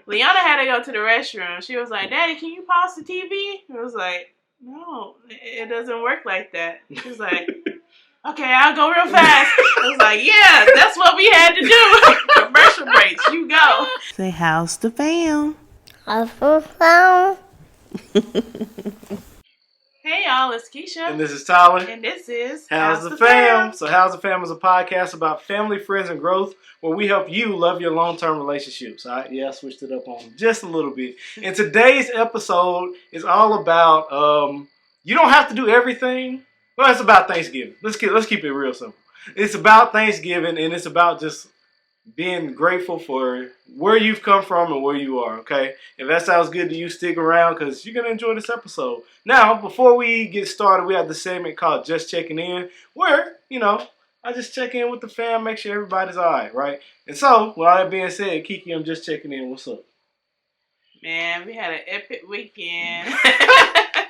Liana had to go to the restroom. She was like, Daddy, can you pause the TV? I was like, no, it doesn't work like that. She was like, okay, I'll go real fast. I was like, yeah, that's what we had to do. Commercial breaks, you go. Say, how's the fam? How's the fam? Hey y'all, it's Keisha. And this is Tyler. And this is How's the Fam? So How's the Fam is a podcast about family, friends, and growth where we help you love your long-term relationships. I switched it up on just a little bit. And today's episode is all about you don't have to do everything. Well, it's about Thanksgiving. Let's keep it real simple. It's about Thanksgiving, and it's about just being grateful for where you've come from and where you are, okay? If that sounds good to you, stick around because you're going to enjoy this episode. Now, before we get started, we have the segment called Just Checking In where, I just check in with the fam, make sure everybody's all right? And so, with all that being said, Kiki, I'm just checking in. What's up? Man, we had an epic weekend.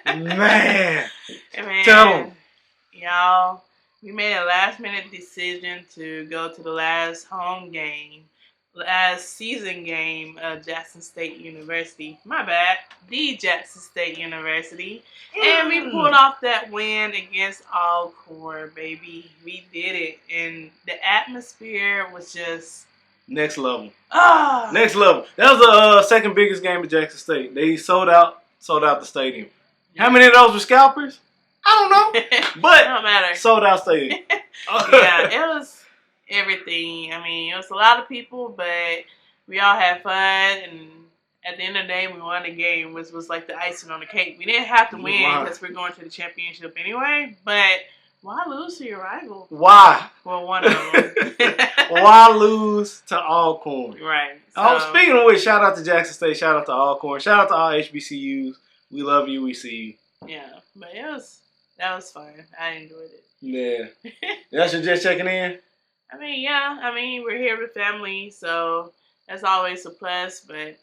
Man. Man. Tell them. Y'all, we made a last-minute decision to go to the last season game of Jackson State University. My bad, the Jackson State University. And we pulled off that win against Alcorn, baby. We did it. And the atmosphere was just... Next level. Oh. Next level. That was the second biggest game at Jackson State. They sold out the stadium. Yeah. How many of those were scalpers? I don't know. But don't matter. Sold out stadium. Yeah, it was everything. I mean, it was a lot of people, but we all had fun. And at the end of the day, we won the game, which was like the icing on the cake. We didn't have to win because we're going to the championship anyway. But why lose to your rival? Why? Well, one of them. Why lose to Alcorn? Right. So, speaking of which, shout out to Jackson State. Shout out to Alcorn. Shout out to all HBCUs. We love you. We see you. Yeah, but that was fun. I enjoyed it. Yeah. That's your just checking in? I mean, yeah. I mean, we're here with family, so that's always a plus. But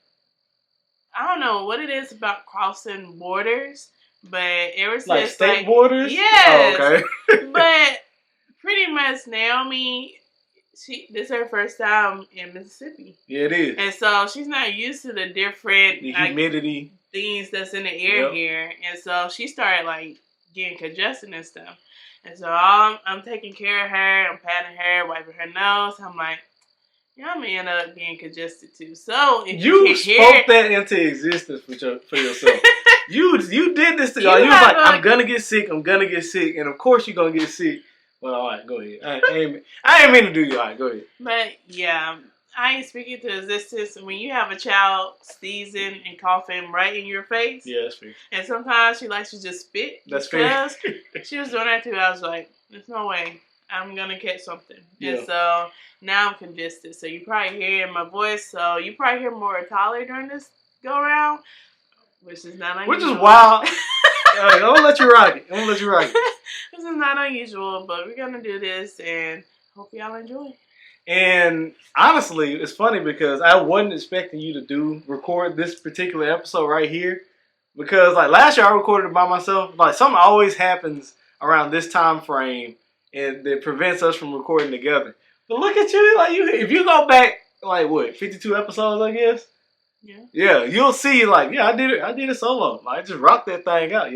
I don't know what it is about crossing borders, but ever since... Like state borders? Yes. Oh, okay. But pretty much Naomi, this is her first time in Mississippi. Yeah, it is. And so she's not used to the different... The humidity. Things that's in the air here. And so she started getting congested and stuff. And so I'm taking care of her, I'm patting her, wiping her nose. I'm like, I'm gonna end up being congested too. So if you spoke that into existence for yourself. you did this to y'all. You was like, I'm gonna get sick, and of course you're gonna get sick. Well, all right, go ahead. I ain't mean to do you. All right, go ahead. But yeah, I ain't speaking to existence. When you have a child sneezing and coughing right in your face. Yeah, that's fair. And sometimes she likes to just spit. That's fair. She was doing that too. I was like, there's no way I'm going to catch something. Yeah. And so now I'm congested. So you probably hear my voice. So you probably hear more Tyler during this go around, which is not unusual. Which is wild. I'm going to let you rock it. This is not unusual, but we're going to do this and hope y'all enjoy. And honestly, it's funny because I wasn't expecting you to record this particular episode right here. Because last year I recorded it by myself. Something always happens around this time frame and that prevents us from recording together. But look at you, if you go back 52 episodes, I guess? Yeah. Yeah, you'll see I did it solo. I just rocked that thing out,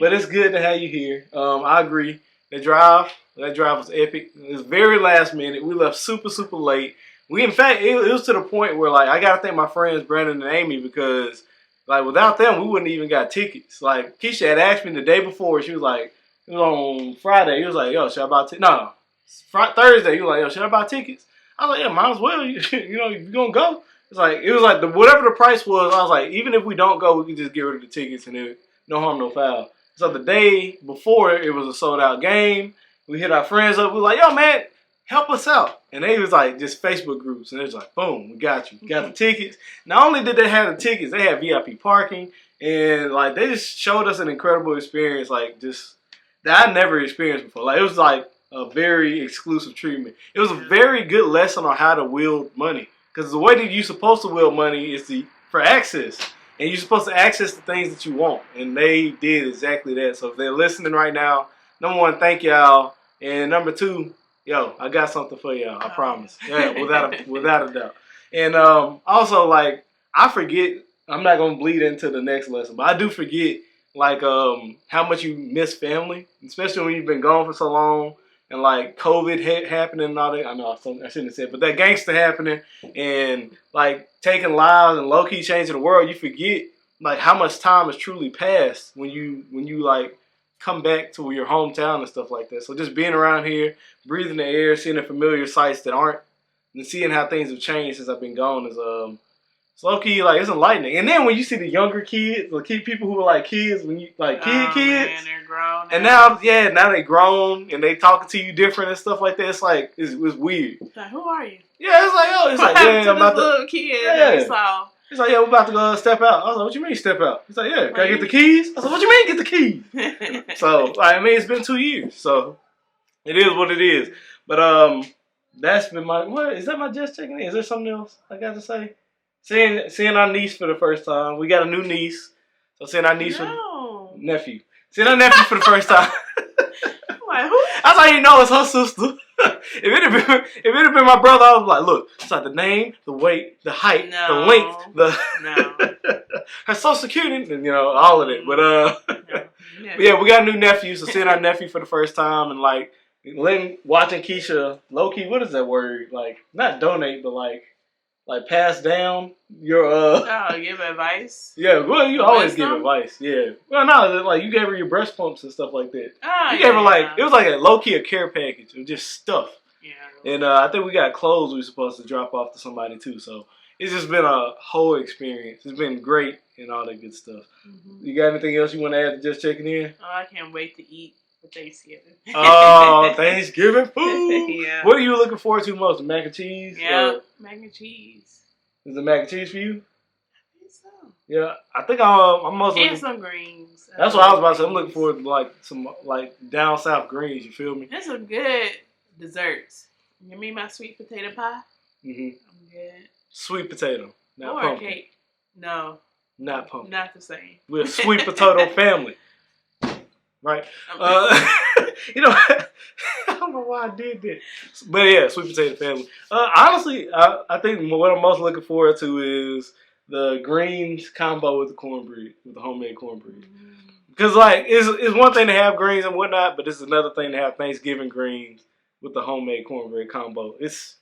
But it's good to have you here. I agree. That drive was epic. It was very last minute. We left super, super late. In fact, it was to the point where, I got to thank my friends Brandon and Amy because, without them, we wouldn't even got tickets. Keisha had asked me the day before. She was like, it was on Friday. He was like, yo, should I buy tickets? No. Thursday. He was like, yo, should I buy tickets? I was like, yeah, might as well. If you're going to go. It was like, whatever the price was, I was like, even if we don't go, we can just get rid of the tickets and it, no harm, no foul. So the day before, it was a sold-out game. We hit our friends up. We were like, yo, man, help us out. And they was just Facebook groups. And it was like, boom, we got you. Got the tickets. Not only did they have the tickets, they had VIP parking. And, they just showed us an incredible experience, that I never experienced before. It was, a very exclusive treatment. It was a very good lesson on how to wield money. Because the way that you're supposed to wield money is for access. And you're supposed to access the things that you want. And they did exactly that. So if they're listening right now, number one, thank y'all. And number two, I got something for y'all. I promise. Yeah, without a doubt. And also, I forget. I'm not gonna bleed into the next lesson, but I do forget like how much you miss family, especially when you've been gone for so long. And like COVID happening and all that. I know I shouldn't have said, but that gangster happening and like taking lives and low key changing the world. You forget like how much time has truly passed when you like come back to your hometown and stuff like that. So just being around here, breathing the air, seeing the familiar sights that aren't, and seeing how things have changed since I've been gone is it's low key, like, it's enlightening. And then when you see the younger kids, the people who were like kids, when you like kids, man, they're grown. and now they grown and they talking to you different and stuff like that. It's like it's weird. Like, who are you? Yeah, it's like yeah, I'm about to. Little kid. Yeah. It's like, yeah, we're about to go step out. I was like, what you mean step out? He's like, yeah, can I get the keys? I said, what you mean get the keys? So like, I mean, it's been 2 years, so it is what it is. But that's been my is that my just checking in? Is there something else I got to say? Seeing our niece for the first time. We got a new niece. So seeing our niece nephew. Seeing our nephew for the first time. Like, who? That's how you know it's her sister. if it had been my brother, I was like, look, it's like the name, the weight, the height, the length, her social security, and all of it. But yeah, we got a new nephew. So seeing our nephew for the first time and like watching Keisha low key. What is that word? Like not donate, but like pass down your give advice. Yeah, well, you always give advice. Yeah. Well, no, like you gave her your breast pumps and stuff like that. You gave her it was like a low key a care package of just stuff. Yeah. And I think we got clothes we were supposed to drop off to somebody too. So it's just been a whole experience. It's been great and all that good stuff. Mm-hmm. You got anything else you want to add to just checking in? Oh, I can't wait to eat for Thanksgiving. Oh, Thanksgiving food. Yeah. What are you looking forward to most? The mac and cheese? Yeah, mac and cheese. Is it mac and cheese for you? I think so. Yeah, I think I'm most looking. And some greens. That's what I was about to say. I'm looking forward to like some like down south greens. You feel me? There's some good desserts. Give me my sweet potato pie. Mhm. I'm good. Sweet potato, not or pumpkin. Cake. No. Not pumpkin. Not the same. We're a sweet potato family, right? I don't know why I did that, but yeah, sweet potato family. Honestly, I think what I'm most looking forward to is the greens combo with the cornbread, with the homemade cornbread. Because like it's one thing to have greens and whatnot, but it's another thing to have Thanksgiving greens with the homemade cornbread combo. It's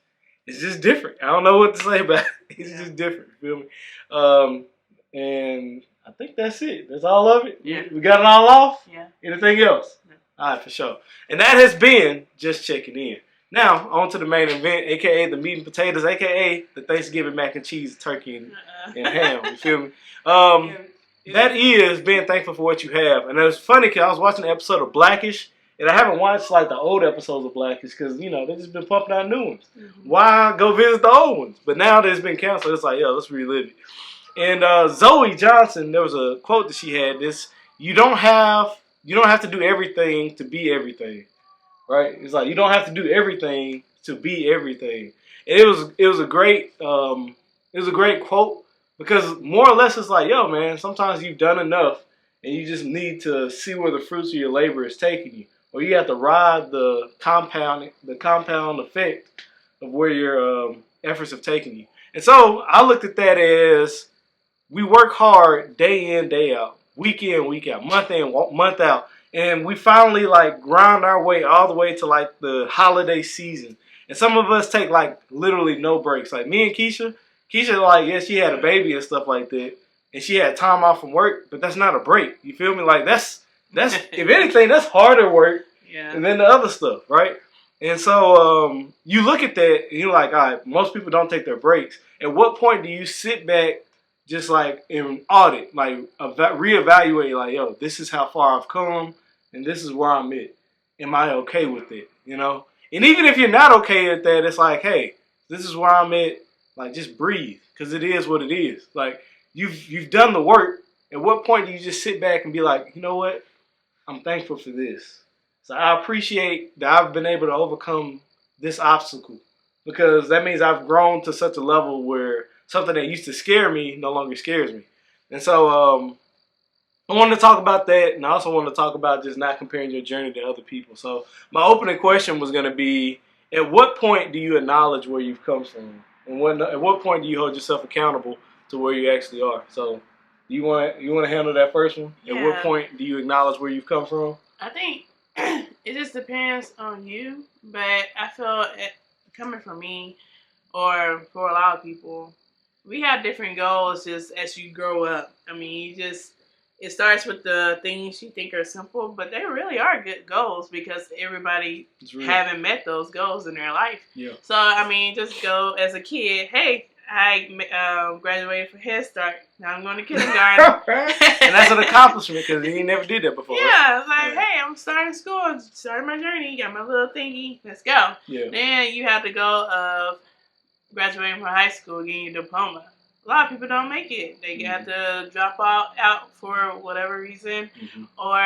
just different. I don't know what to say about it. It's just different. You feel me? And I think that's it. That's all of it. Yeah. We got it all off? Yeah. Anything else? No. All right, for sure. And that has been Just Checking In. Now, on to the main event, a.k.a. the meat and potatoes, a.k.a. the Thanksgiving mac and cheese, turkey, and ham. You feel me? That is being thankful for what you have. And it was funny because I was watching an episode of Blackish, and I haven't watched like the old episodes of Blackish because, they just been pumping out new ones. Mm-hmm. Why go visit the old ones? But now that it's been canceled, it's like, let's relive it. And Zoe Johnson, there was a quote that she had. You don't have to do everything to be everything, right? It's like you don't have to do everything to be everything. And it was a great quote because more or less it's like, yo, man, sometimes you've done enough and you just need to see where the fruits of your labor is taking you, or you have to ride the compound effect of where your efforts have taken you. And so I looked at that as we work hard day in, day out, week in, week out, month in, month out. And we finally like grind our way all the way to like the holiday season. And some of us take like literally no breaks. Like me and Keisha like, yeah, she had a baby and stuff like that. And she had time off from work, but that's not a break. You feel me? Like that's if anything, that's harder work than the other stuff, right? And so you look at that and you're like, all right, most people don't take their breaks. At what point do you sit back just like in audit, like reevaluate, like, yo, this is how far I've come and this is where I'm at. Am I okay with it? And even if you're not okay at that, it's like, hey, this is where I'm at. Like, just breathe because it is what it is. Like, you've done the work. At what point do you just sit back and be like, you know what? I'm thankful for this. So I appreciate that I've been able to overcome this obstacle because that means I've grown to such a level where something that used to scare me no longer scares me. And so I wanted to talk about that, and I also wanted to talk about just not comparing your journey to other people. So my opening question was going to be, at what point do you acknowledge where you've come from? And at what point do you hold yourself accountable to where you actually are. So you want to handle that first one? Yeah. At what point do you acknowledge where you've come from? I think it just depends on you, but I feel coming from me or for a lot of people, we have different goals just as you grow up. I mean, it starts with the things you think are simple, but they really are good goals because everybody haven't met those goals in their life. Yeah. So, I mean, just go as a kid, hey, I graduated from Head Start. Now I'm going to kindergarten. And that's an accomplishment because you never did that before. Yeah, it's like, hey, I'm starting school, starting my journey, got my little thingy, let's go. Yeah. Then you have to go of graduating from high school, getting your diploma. A lot of people don't make it. They have to drop out for whatever reason, or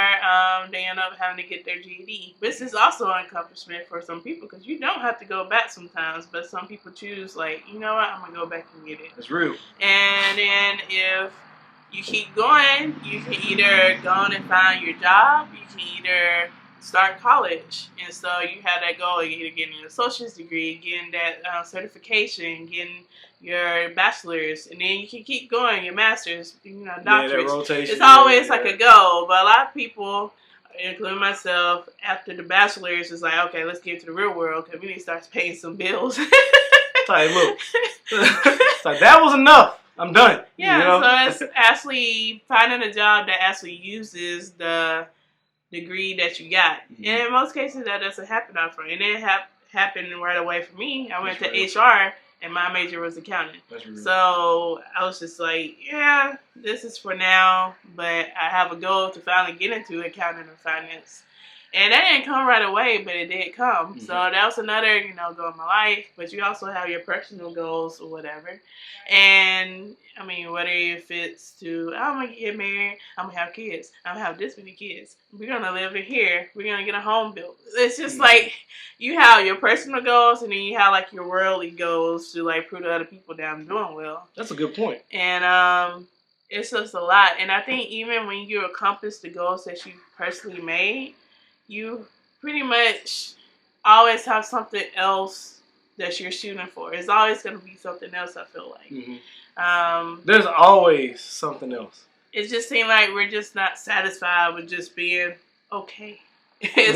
they end up having to get their GED. This is also an accomplishment for some people because you don't have to go back sometimes, but some people choose, like, you know what, I'm going to go back and get it. It's real. And then if you keep going, you can either go on and find your job, you can either start college. And so you have that goal of either getting an associate's degree, getting that certification, getting your bachelor's, and then you can keep going, your master's, doctorate. Yeah, that rotation. It's always like a goal, but a lot of people, including myself, after the bachelor's, is like, okay, let's get into the real world because we need to start paying some bills. It's like, look, it's like, that was enough. I'm done. Yeah, so it's actually finding a job that actually uses the degree that you got. And in most cases, that doesn't happen up front. It didn't happen right away for me. I went to HR, and my major was accounting. So I was just like, yeah, this is for now, but I have a goal to finally get into accounting and finance. And that didn't come right away, but it did come. So that was another, goal in my life. But you also have your personal goals or whatever. And, I mean, whether if it's to, I'm going to get married, I'm going to have kids, I'm going to have this many kids, we're going to live in here, we're going to get a home built. It's just like, you have your personal goals, and then you have, like, your worldly goals to, like, prove to other people that I'm doing well. That's a good point. And, it's just a lot. And I think even when you accomplish the goals that you personally made, you pretty much always have something else that you're shooting for. It's always going to be something else, I feel like. There's always something else. It just seems like we're just not satisfied with just being okay. It's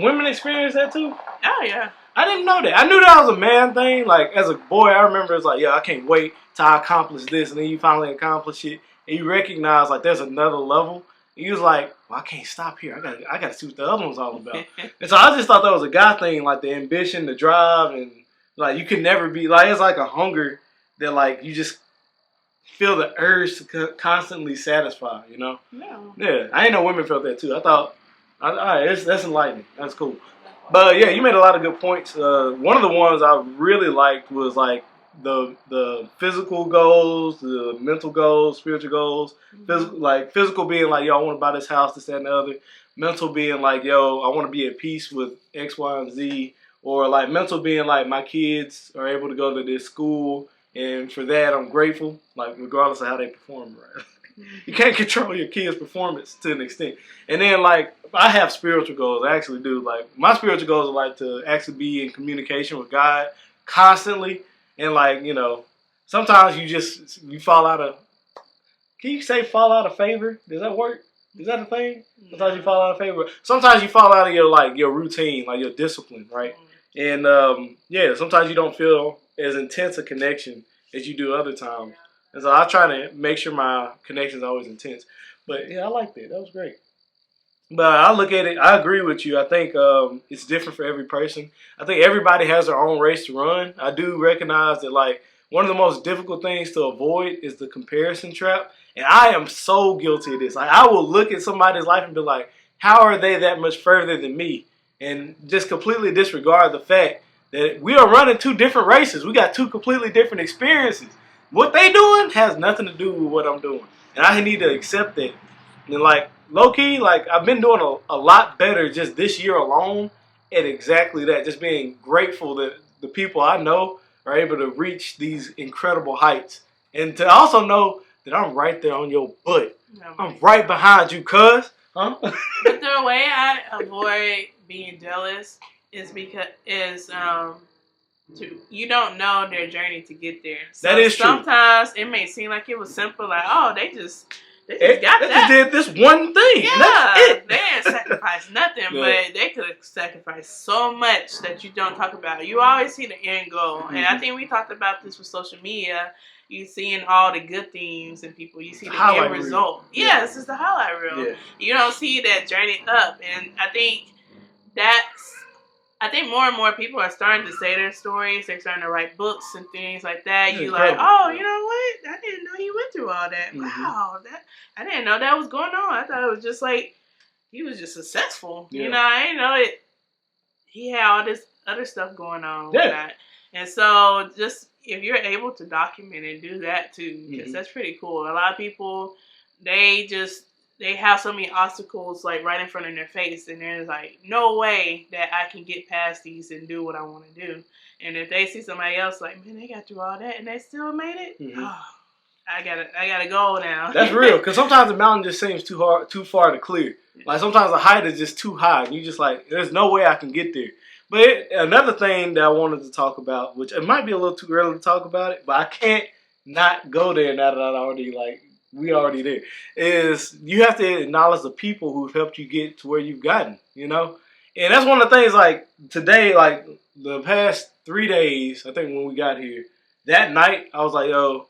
women experience that too? Oh, yeah. I didn't know that. I knew that was a man thing. Like, as a boy, I remember it's like, yeah, I can't wait till I accomplish this. And then you finally accomplish it. And you recognize, like, there's another level. And you was like, well, I can't stop here. I got to see what the other one's all about. And so I just thought that was a guy thing, like the ambition, the drive, and like you can never be like, it's like a hunger that like you just feel the urge to constantly satisfy. No. Yeah, I didn't know women felt that too. I thought, all right, that's enlightening. That's cool. But yeah, you made a lot of good points. One of the ones I really liked was like the physical goals, the mental goals, spiritual goals. Physical being like, yo, I want to buy this house, this, that, and the other. Mental being like, yo, I want to be at peace with X, Y, and Z. Or like mental being like, my kids are able to go to this school, and for that I'm grateful. Like regardless of how they perform, right? You can't control your kids' performance to an extent. And then like I have spiritual goals. I actually do. Like my spiritual goals are like to actually be in communication with God constantly. And like, sometimes you fall out of, can you say fall out of favor? Does that work? Is that a thing? Sometimes you fall out of favor. Sometimes you fall out of your routine, like your discipline, right? And sometimes you don't feel as intense a connection as you do other times. And so I try to make sure my connections are always intense. But yeah, I like that. That was great. But I look at it, I agree with you. I think it's different for every person. I think everybody has their own race to run. I do recognize that like one of the most difficult things to avoid is the comparison trap. And I am so guilty of this. Like I will look at somebody's life and be like, how are they that much further than me? And just completely disregard the fact that we are running two different races. We got two completely different experiences. What they doing has nothing to do with what I'm doing. And I need to accept that. And like, low key, like I've been doing a lot better just this year alone at exactly that. Just being grateful that the people I know are able to reach these incredible heights. And to also know that I'm right there on your butt. I'm right behind you, cuz. Huh? But the way I avoid being jealous is you don't know their journey to get there. So that is true. Sometimes it may seem like it was simple, like, oh, they just got they that. Just did this one thing. Yeah, that's it. They didn't sacrifice nothing, but they could have sacrificed so much that you don't talk about. You always see the end goal, and I think we talked about this with social media. You seeing all the good things in people. You see the end result. Yeah, this is the highlight reel. Yeah. You don't see that journey up, and I think more and more people are starting to say their stories. They're starting to write books and things like that. You like, oh, you know what? I didn't know he went through all that. Wow, I didn't know that was going on. I thought it was just like he was just successful. Yeah. You know, I didn't know it. He had all this other stuff going on. Yeah. And so, just if you're able to document and do that too, because that's pretty cool. A lot of people, they have so many obstacles like right in front of their face, and there's like no way that I can get past these and do what I want to do. And if they see somebody else like, man, they got through all that and they still made it, I gotta go now. That's real, because sometimes the mountain just seems too far to clear. Like sometimes the height is just too high, and you just like, there's no way I can get there. But another thing that I wanted to talk about, which it might be a little too early to talk about it, but I can't not go there now that I already we already there, is you have to acknowledge the people who've helped you get to where you've gotten, you know? And that's one of the things, like, today, like, the past 3 days, I think when we got here, that night, I was like, yo,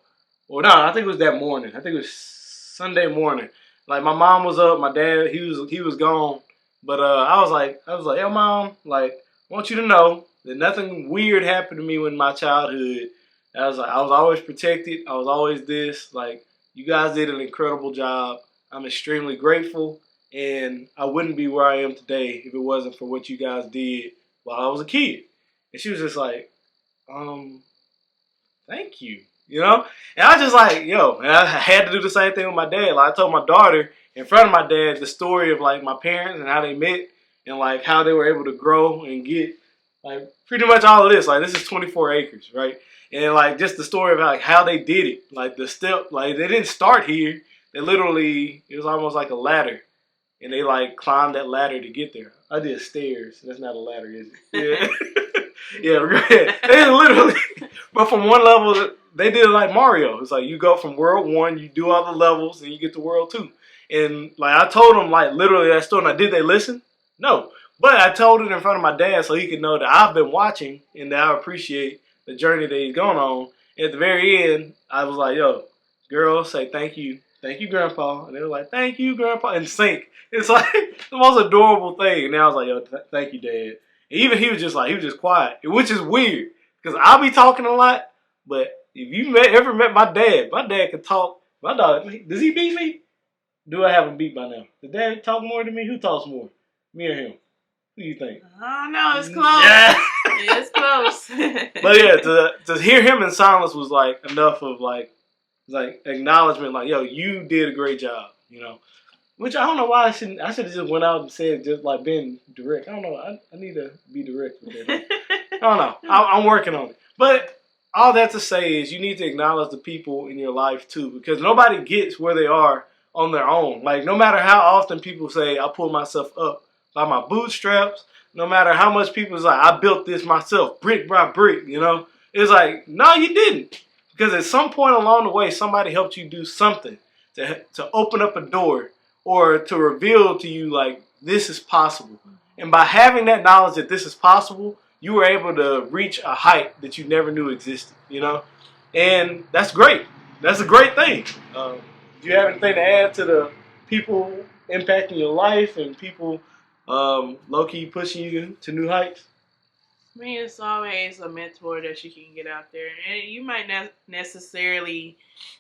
well, no, I think it was that morning. I think it was Sunday morning. Like, my mom was up, my dad, he was gone. But I was like, yo, Mom, like, I want you to know that nothing weird happened to me in my childhood. I was always protected. I was always this, like, you guys did an incredible job. I'm extremely grateful, and I wouldn't be where I am today if it wasn't for what you guys did while I was a kid. And she was just like, thank you, you know? And I was just like, yo, and I had to do the same thing with my dad. Like, I told my daughter in front of my dad the story of, like, my parents and how they met and, like, how they were able to grow and get, like, pretty much all of this. Like, this is 24 acres, right? And, like, just the story of how they did it. Like, the step, like, they didn't start here. They literally, it was almost like a ladder. And they, like, climbed that ladder to get there. I did stairs. That's not a ladder, is it? Yeah. Yeah, right. They literally, but from one level, they did it like Mario. It's like you go from world 1, you do all the levels, and you get to world 2. And, like, I told them, like, literally that story. Now, did they listen? No. But I told it in front of my dad so he could know that I've been watching and that I appreciate the journey that he's going on. And at the very end, I was like, yo, girls, say thank you, Grandpa. And they were like, thank you, Grandpa, and sync. It's like the most adorable thing. And I was like, yo, thank you, Dad. And even he was just quiet, which is weird because I'll be talking a lot. But if you ever met my dad can talk. My dog, does he beat me? Do I have him beat by now? Does Dad talk more than me? Who talks more, me or him? Who do you think? I don't know. It's close. Yeah. It's close. But yeah, to hear him in silence was like enough of like acknowledgement. Like, yo, you did a great job. You know, which I don't know why I should have just went out and said just like being direct. I don't know. I need to be direct with that. I don't know. I'm working on it. But all that to say is you need to acknowledge the people in your life too, because nobody gets where they are on their own. Like, no matter how often people say I pull myself up by my bootstraps, no matter how much people is like, I built this myself, brick by brick, you know? It's like, no, you didn't. Because at some point along the way, somebody helped you do something to open up a door or to reveal to you, like, this is possible. And by having that knowledge that this is possible, you were able to reach a height that you never knew existed, you know? And that's great. That's a great thing. Do you have anything to add to the people impacting your life and people low-key pushing you to new heights? I mean, it's always a mentor that you can get out there. And you might not necessarily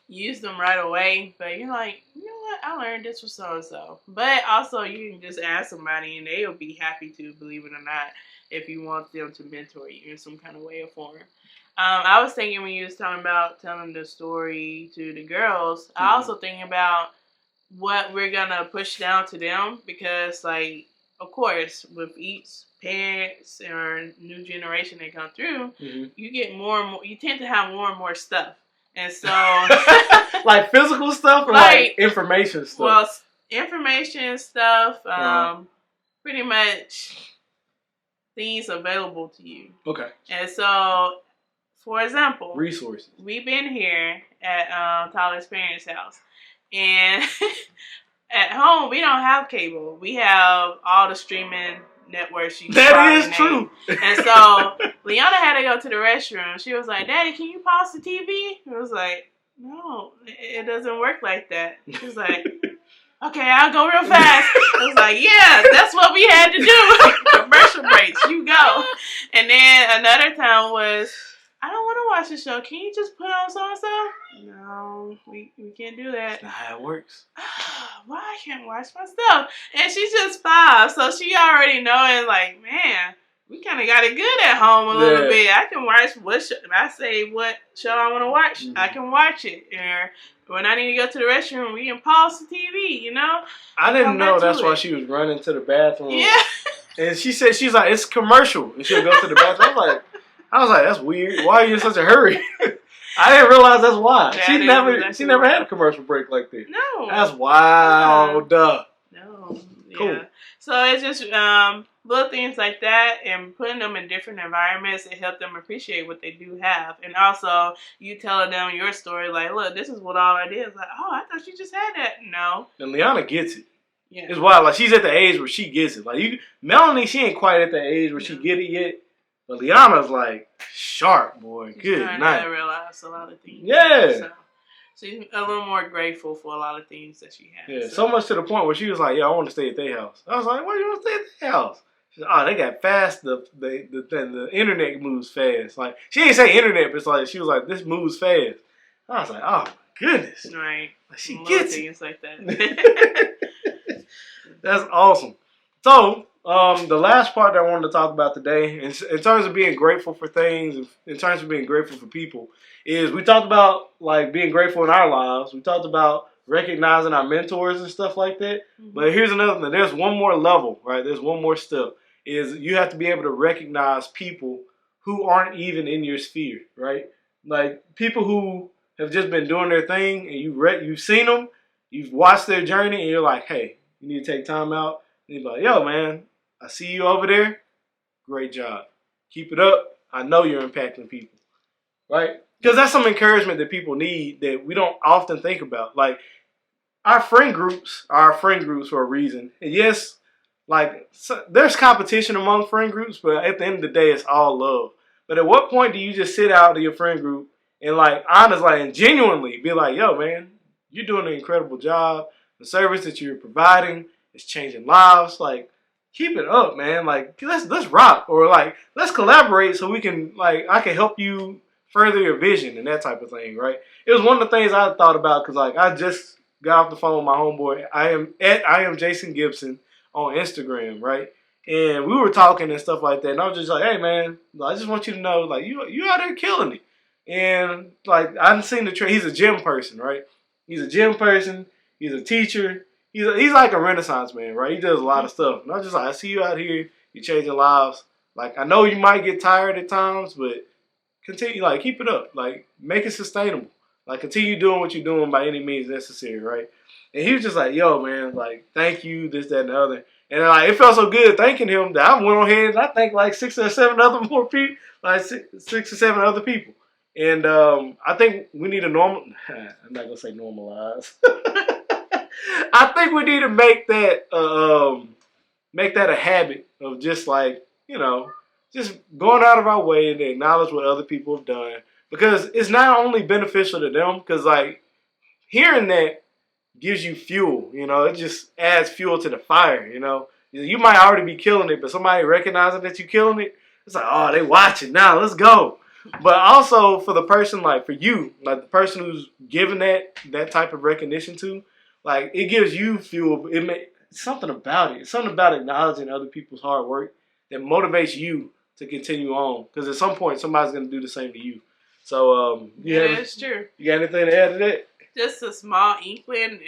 use them right away, but you're like, you know what, I learned this from so-and-so. But also, you can just ask somebody, and they'll be happy to, believe it or not, if you want them to mentor you in some kind of way or form. I was thinking when you was talking about telling the story to the girls, I also think about what we're going to push down to them because, like, of course, with each parents or new generation that come through, you get more and more, you tend to have more and more stuff. And so... like physical stuff or like information stuff? Well, information stuff, pretty much things available to you. Okay. And so, for example, Resources. We've been here at Tyler's parents' house, and at home we don't have cable. We have all the streaming networks. That is true. And so Leona had to go to the restroom. She was like, "Daddy, can you pause the TV?" I was like, "No, it doesn't work like that." She was like, "Okay, I'll go real fast." I was like, "Yeah, that's what we had to do." Commercial breaks, you go. And then another time was, "I don't want to watch the show. Can you just put on so-and-so?" "No, we can't do that." That's not how it works. Why I can't watch my stuff? And she's just 5, so she already knowing, like, man, we kind of got it good at home a little bit. I can watch if I say what show I want to watch, I can watch it. Or when I need to go to the restroom, we can pause the TV, you know? I didn't know that's why she was running to the bathroom. Yeah. And she said, she's like, it's commercial. And she'll go to the bathroom. I was like, that's weird. Why are you in such a hurry? I didn't realize that's why. She never had a commercial break like that. No. That's wild. No. Cool. Yeah. So it's just little things like that, and putting them in different environments, it helps them appreciate what they do have. And also, you telling them your story, like, look, this is what all I did. It's like, oh, I thought you just had that. No. And Liana gets it. Yeah. It's wild. Like, she's at the age where she gets it. Like, Melanie, she ain't quite at the age where she get it yet. But Liana's like sharp, boy. Good night. I realize a lot of things. Yeah. So she's a little more grateful for a lot of things that she has. Yeah. So much to the point where she was like, "Yeah, I want to stay at their house." I was like, "Why do you want to stay at their house?" She's like, "Oh, they got fast. The internet moves fast." Like, she didn't say internet, but it's like she was like, "This moves fast." I was like, "Oh my goodness!" Right. Like, she little gets things like that. That's awesome. So, the last part that I wanted to talk about today, in terms of being grateful for things, in terms of being grateful for people, is we talked about like being grateful in our lives. We talked about recognizing our mentors and stuff like that. Mm-hmm. But here's another thing. There's one more level, right? There's one more step. Is you have to be able to recognize people who aren't even in your sphere, right? Like people who have just been doing their thing, and you've seen them, you've watched their journey, and you're like, hey, you need to take time out. And you're like, yo, man, I see you over there. Great job. Keep it up. I know you're impacting people, right? Because that's some encouragement that people need that we don't often think about. Like, our friend groups are our friend groups for a reason. And yes, like, so there's competition among friend groups, but at the end of the day, it's all love. But at what point do you just sit out of your friend group and, like, honestly and genuinely be like, yo, man, you're doing an incredible job. The service that you're providing is changing lives. Like, keep it up, man. Like, let's rock. Or, like, let's collaborate so we can, like, I can help you further your vision and that type of thing, right? It was one of the things I thought about because, like, I just got off the phone with my homeboy. I am Jason Gibson on Instagram, right? And we were talking and stuff like that. And I was just like, hey, man, I just want you to know, like, you out there killing it. And, like, I done seen the trade. He's a gym person, right? He's a gym person. He's a teacher. He's like a Renaissance man, right? He does a lot of stuff. And I was just like, I see you out here. You're changing lives. Like, I know you might get tired at times, but continue, like, keep it up. Like, make it sustainable. Like, continue doing what you're doing by any means necessary, right? And he was just like, yo, man, like, thank you, this, that, and the other. And, like, it felt so good thanking him that I went on ahead and I thanked, like, 6 or 7 other more people, like, 6 or 7 other people. And I think we need to I'm not going to say normalize. I think we need to make that a habit of just, like, you know, just going out of our way to acknowledge what other people have done. Because it's not only beneficial to them, because, like, hearing that gives you fuel, you know. It just adds fuel to the fire, you know. You might already be killing it, but somebody recognizing that you're killing it, it's like, oh, they watching now, let's go. But also for the person, like, for you, like, the person who's giving that type of recognition to, like, it gives you fuel. Something about it. Something about acknowledging other people's hard work that motivates you to continue on. Because at some point, somebody's going to do the same to you. So, it's true. You got anything to add to that? Just a small inkling,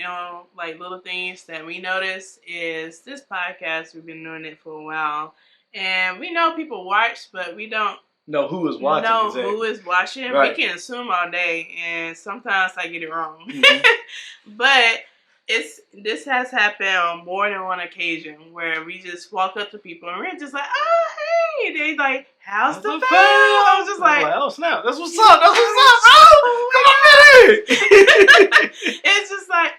like little things that we notice is this podcast, we've been doing it for a while. And we know people watch, but we don't know who is watching. Who is watching. Right. We can assume all day, and sometimes I get it wrong. Mm-hmm. But this has happened on more than one occasion where we just walk up to people and we're just like, oh, right. They like, how's the fam? fam? I was just like, oh snap, that's what's up. That's what's up, bro. Come on in. it's just like,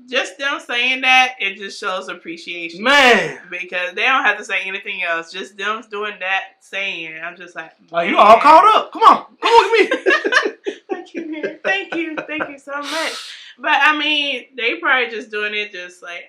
just them saying that, it just shows appreciation. Man. Because they don't have to say anything else. Just them doing that, saying. I'm just like, you all caught up. Come on with me. Thank you so much. But I mean, they probably just doing it just like,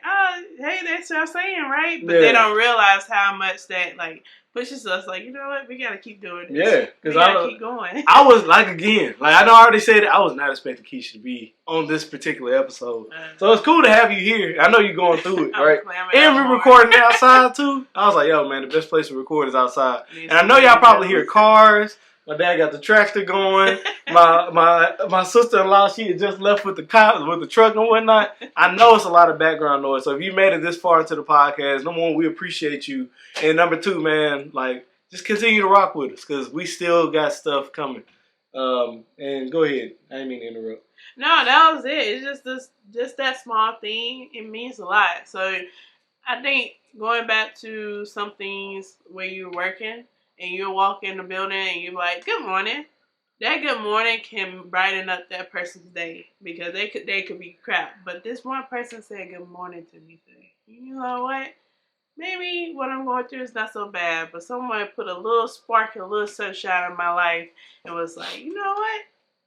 hey, that's what I'm saying, right? But they don't realize how much that like pushes us. Like, you know what? We gotta keep doing this. Yeah, because we gotta keep going. I was like, again, like I know I already said it. I was not expecting Keisha to be on this particular episode, so it's cool to have you here. I know you're going through it, right? And we're recording outside too. I was like, yo, man, the best place to record is outside. And I know y'all probably hear cars. My dad got the tractor going. My sister-in-law, she had just left with the truck and whatnot. I know it's a lot of background noise. So if you made it this far into the podcast, number one, we appreciate you. And number two, man, like just continue to rock with us because we still got stuff coming. And go ahead. I didn't mean to interrupt. No, that was it. It's just that small thing. It means a lot. So I think going back to some things where you're working, and you walk in the building and you're like, good morning. That good morning can brighten up that person's day because they could be crap. But this one person said good morning to me today. You know what? Maybe what I'm going through is not so bad, but someone put a little spark, a little sunshine in my life and was like, you know what?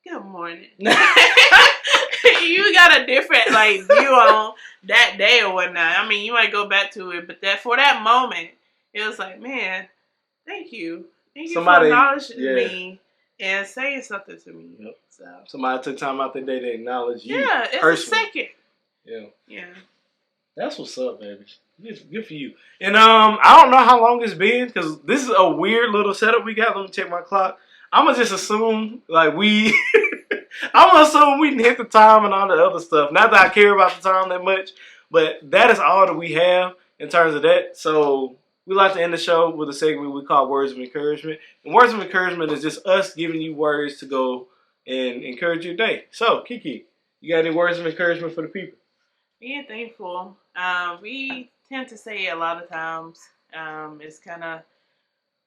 Good morning. You got a different like view on that day or whatnot. I mean, you might go back to it, but for that moment, it was like, man, thank you. Thank you for acknowledging me and saying something to me. Yep. So somebody took time out their day to acknowledge you. Yeah, it's personally. A second. Yeah. Yeah. That's what's up, baby. Good for you. And I don't know how long it's been because this is a weird little setup we got. Let me check my clock. I'm gonna just assume like I'm gonna assume we didn't hit the time and all the other stuff. Not that I care about the time that much, but that is all that we have in terms of that. So we like to end the show with a segment we call Words of Encouragement. And Words of Encouragement is just us giving you words to go and encourage your day. So, Kiki, you got any words of encouragement for the people? Being thankful. We tend to say it a lot of times. It's kind of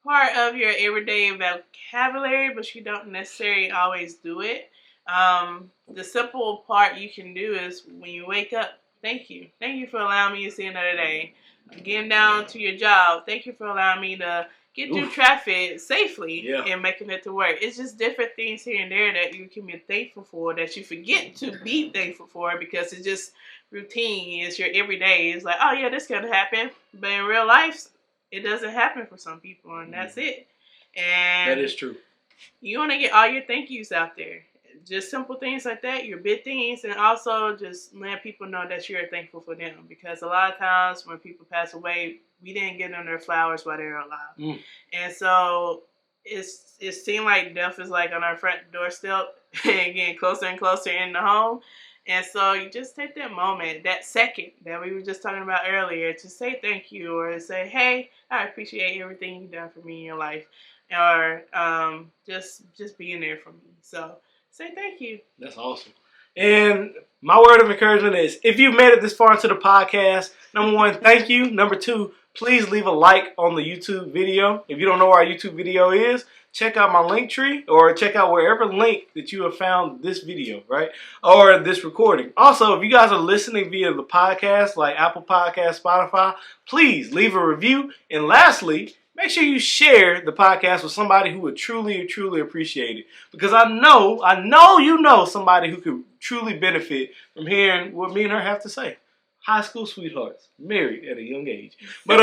part of your everyday vocabulary, but you don't necessarily always do it. The simple part you can do is when you wake up, thank you. Thank you for allowing me to see another day. Getting down to your job. Thank you for allowing me to get through traffic safely and making it to work. It's just different things here and there that you can be thankful for that you forget to be thankful for because it's just routine. It's your everyday. It's like, oh yeah, this could happen. But in real life, it doesn't happen for some people and that's it. And that is true. You want to get all your thank yous out there. Just simple things like that, your big things, and also just let people know that you're thankful for them. Because a lot of times when people pass away, we didn't get them their flowers while they were alive. And so it seemed like death is like on our front doorstep and getting closer and closer in the home. And so you just take that moment, that second that we were just talking about earlier, to say thank you or to say, hey, I appreciate everything you've done for me in your life. Or just being there for me. So say thank you. That's awesome. And my word of encouragement is, if you've made it this far into the podcast, number one, thank you. Number two, please leave a like on the YouTube video. If you don't know where our YouTube video is, check out my link tree or check out wherever link that you have found this video, right? Or this recording. Also, if you guys are listening via the podcast, like Apple Podcasts, Spotify, please leave a review. And lastly, make sure you share the podcast with somebody who would truly appreciate it. Because I know you know somebody who could truly benefit from hearing what me and her have to say. High school sweethearts, married at a young age. But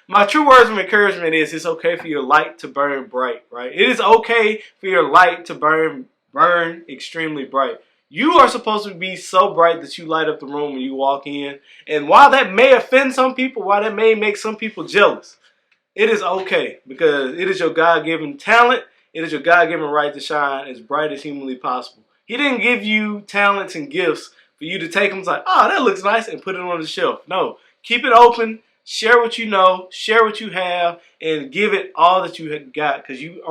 my true words of encouragement is it's okay for your light to burn bright, right? It is okay for your light to burn extremely bright. You are supposed to be so bright that you light up the room when you walk in. And while that may offend some people, while that may make some people jealous, it is okay because it is your God-given talent. It is your God-given right to shine as bright as humanly possible. He didn't give you talents and gifts for you to take them like, oh, that looks nice, and put it on the shelf. No, keep it open. Share what you know. Share what you have, and give it all that you have got because you're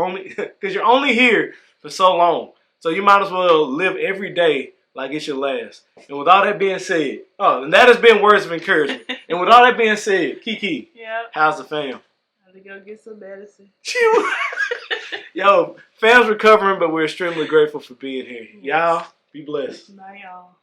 only here for so long. So you might as well live every day like it's your last. And with all that being said, and that has been words of encouragement. And with all that being said, Kiki, how's the fam? Gotta go get some medicine. Yo, fam's recovering, but we're extremely grateful for being here. Y'all, be blessed. Bye, y'all.